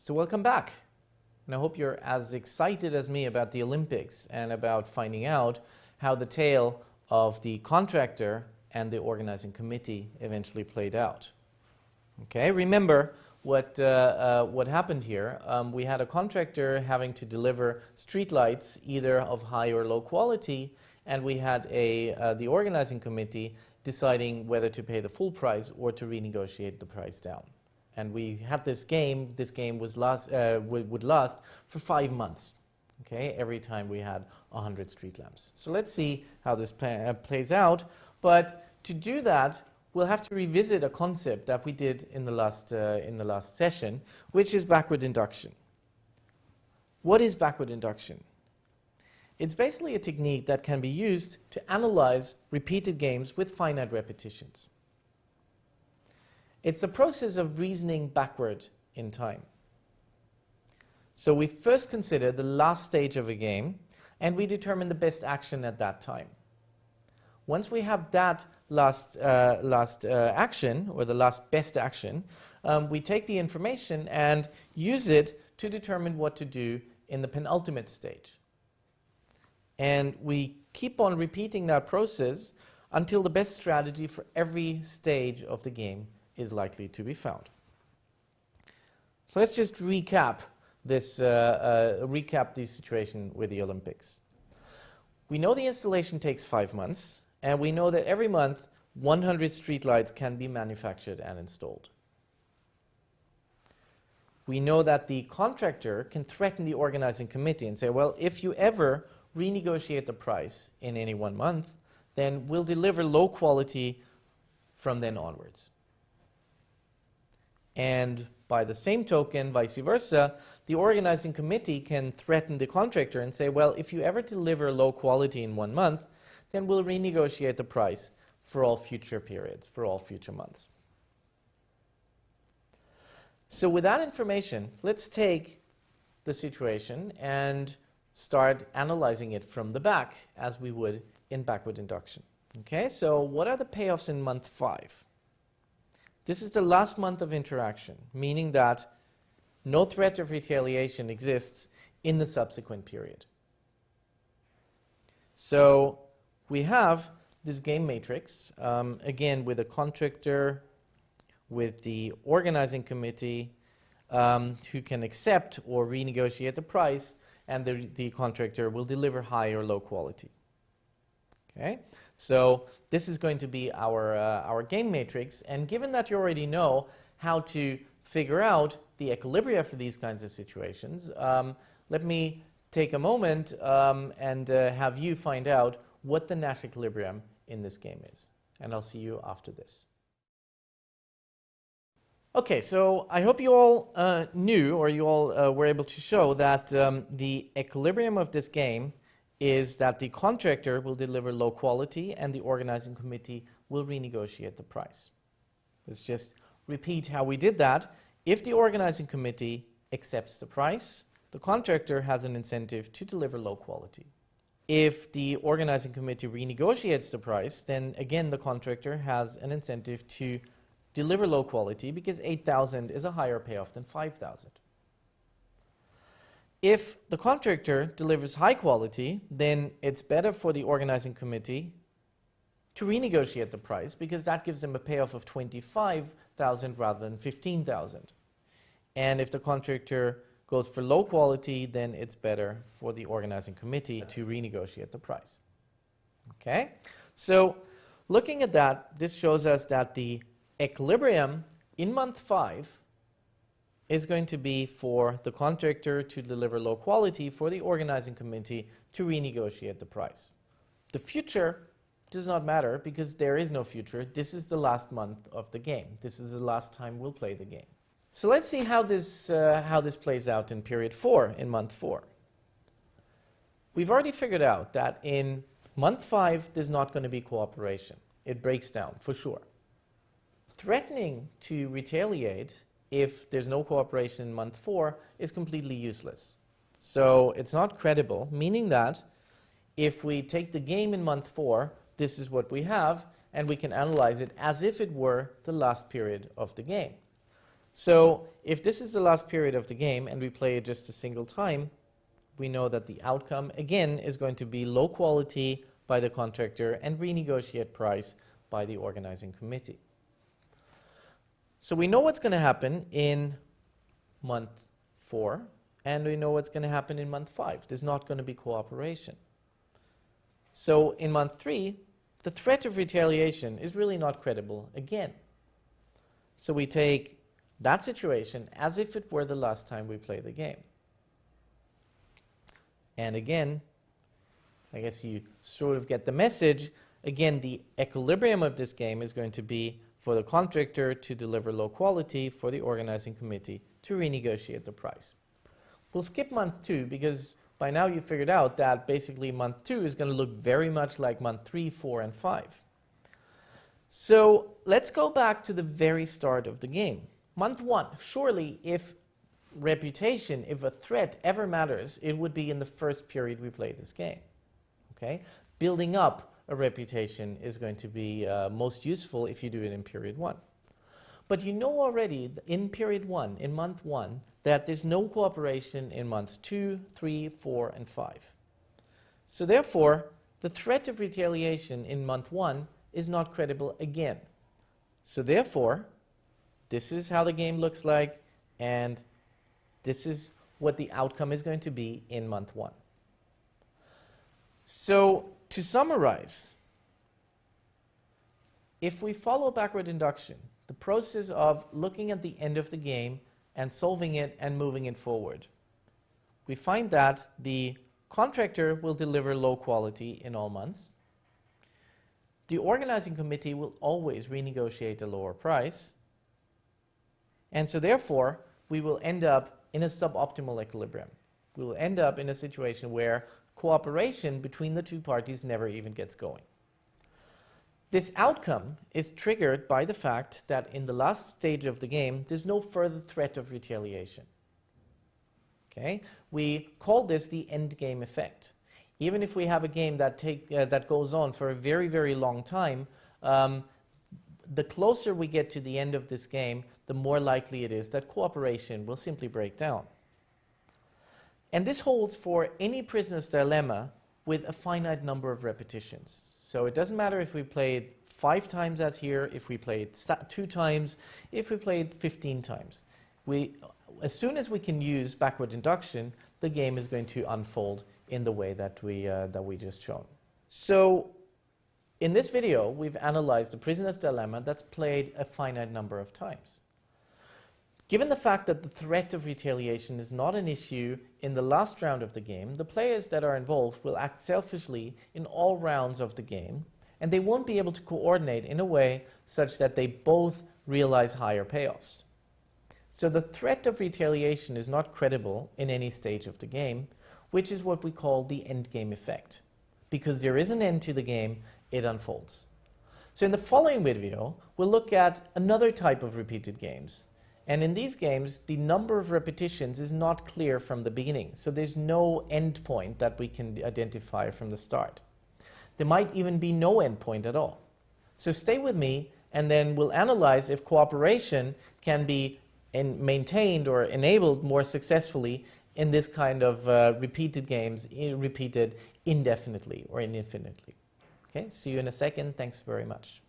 So welcome back, and I hope you're as excited as me about the Olympics and about finding out how the tale of the contractor and the organizing committee eventually played out. Okay, remember what happened here. We had a contractor having to deliver streetlights either of high or low quality, and we had the organizing committee deciding whether to pay the full price or to renegotiate the price down. And we had this game. This game would last for 5 months. Okay, every time we had 100 street lamps. So let's see how this plays out. But to do that, we'll have to revisit a concept that we did in the last session, which is backward induction. What is backward induction? It's basically a technique that can be used to analyze repeated games with finite repetitions. It's a process of reasoning backward in time. So we first consider the last stage of a game, and we determine the best action at that time. Once we have that last action, or the last best action, we take the information and use it to determine what to do in the penultimate stage. And we keep on repeating that process until the best strategy for every stage of the game is likely to be found. So let's just recap this situation with the Olympics. We know the installation takes 5 months, and we know that every month 100 streetlights can be manufactured and installed. We know that the contractor can threaten the organizing committee and say, well, if you ever renegotiate the price in any 1 month, then we'll deliver low quality from then onwards. And by the same token, vice versa, the organizing committee can threaten the contractor and say, well, if you ever deliver low quality in 1 month, then we'll renegotiate the price for all future periods, for all future months. So with that information, let's take the situation and start analyzing it from the back, as we would in backward induction. Okay, so what are the payoffs in month 5? This is the last month of interaction, meaning that no threat of retaliation exists in the subsequent period. So we have this game matrix, again with a contractor, with the organizing committee, who can accept or renegotiate the price, and the contractor will deliver high or low quality. Okay, so this is going to be our game matrix, and given that you already know how to figure out the equilibria for these kinds of situations, let me take a moment and have you find out what the Nash equilibrium in this game is, and I'll see you after this. Okay, so I hope you all knew, or you all were able to show that the equilibrium of this game is that the contractor will deliver low quality and the organizing committee will renegotiate the price. Let's just repeat how we did that. If the organizing committee accepts the price, the contractor has an incentive to deliver low quality. If the organizing committee renegotiates the price, then again the contractor has an incentive to deliver low quality because 8,000 is a higher payoff than 5,000. If the contractor delivers high quality, then it's better for the organizing committee to renegotiate the price because that gives them a payoff of 25,000 rather than 15,000. And if the contractor goes for low quality, then it's better for the organizing committee to renegotiate the price. Okay? So looking at that, this shows us that the equilibrium in month 5 is going to be for the contractor to deliver low quality, for the organizing committee to renegotiate the price. The future does not matter because there is no future. This is the last month of the game. This is the last time we'll play the game. So let's see how this plays out in period 4, in month 4. We've already figured out that in month 5 there's not going to be cooperation. It breaks down for sure. Threatening to retaliate if there's no cooperation in month 4 is completely useless. So it's not credible, meaning that if we take the game in month 4, this is what we have, and we can analyze it as if it were the last period of the game. So if this is the last period of the game and we play it just a single time, we know that the outcome, again, is going to be low quality by the contractor and renegotiate price by the organizing committee. So we know what's going to happen in month 4, and we know what's going to happen in month 5. There's not going to be cooperation. So in month 3, the threat of retaliation is really not credible again. So we take that situation as if it were the last time we play the game. And again, I guess you sort of get the message. Again, the equilibrium of this game is going to be for the contractor to deliver low quality, for the organizing committee to renegotiate the price. We'll skip month 2 because by now you figured out that basically month 2 is going to look very much like month 3, 4, and 5. So let's go back to the very start of the game. Month 1, surely if reputation, if a threat ever matters, it would be in the first period we play this game. Okay? Building up a reputation is going to be most useful if you do it in period 1. But you know already in period 1, in month 1, that there's no cooperation in months 2, 3, 4, and 5. So therefore, the threat of retaliation in month 1 is not credible again. So therefore, this is how the game looks like, and this is what the outcome is going to be in month 1. So to summarize, if we follow backward induction, the process of looking at the end of the game and solving it and moving it forward, we find that the contractor will deliver low quality in all months. The organizing committee will always renegotiate a lower price. And so therefore, we will end up in a suboptimal equilibrium. We will end up in a situation where cooperation between the two parties never even gets going. This outcome is triggered by the fact that in the last stage of the game, there's no further threat of retaliation. Okay? We call this the end game effect. Even if we have a game that goes on for a very, very long time, the closer we get to the end of this game, the more likely it is that cooperation will simply break down. And this holds for any prisoner's dilemma with a finite number of repetitions. So it doesn't matter if we played 5 times as here, if we played 2 times, if we played 15 times. As soon as we can use backward induction, the game is going to unfold in the way that we just shown. So in this video, we've analyzed the prisoner's dilemma that's played a finite number of times. Given the fact that the threat of retaliation is not an issue in the last round of the game, the players that are involved will act selfishly in all rounds of the game, and they won't be able to coordinate in a way such that they both realize higher payoffs. So the threat of retaliation is not credible in any stage of the game, which is what we call the endgame effect. Because there is an end to the game, it unfolds. So in the following video, we'll look at another type of repeated games. And in these games, the number of repetitions is not clear from the beginning. So there's no end point that we can identify from the start. There might even be no end point at all. So stay with me, and then we'll analyze if cooperation can be maintained or enabled more successfully in this kind of repeated games, repeated indefinitely or infinitely. Okay, see you in a second. Thanks very much.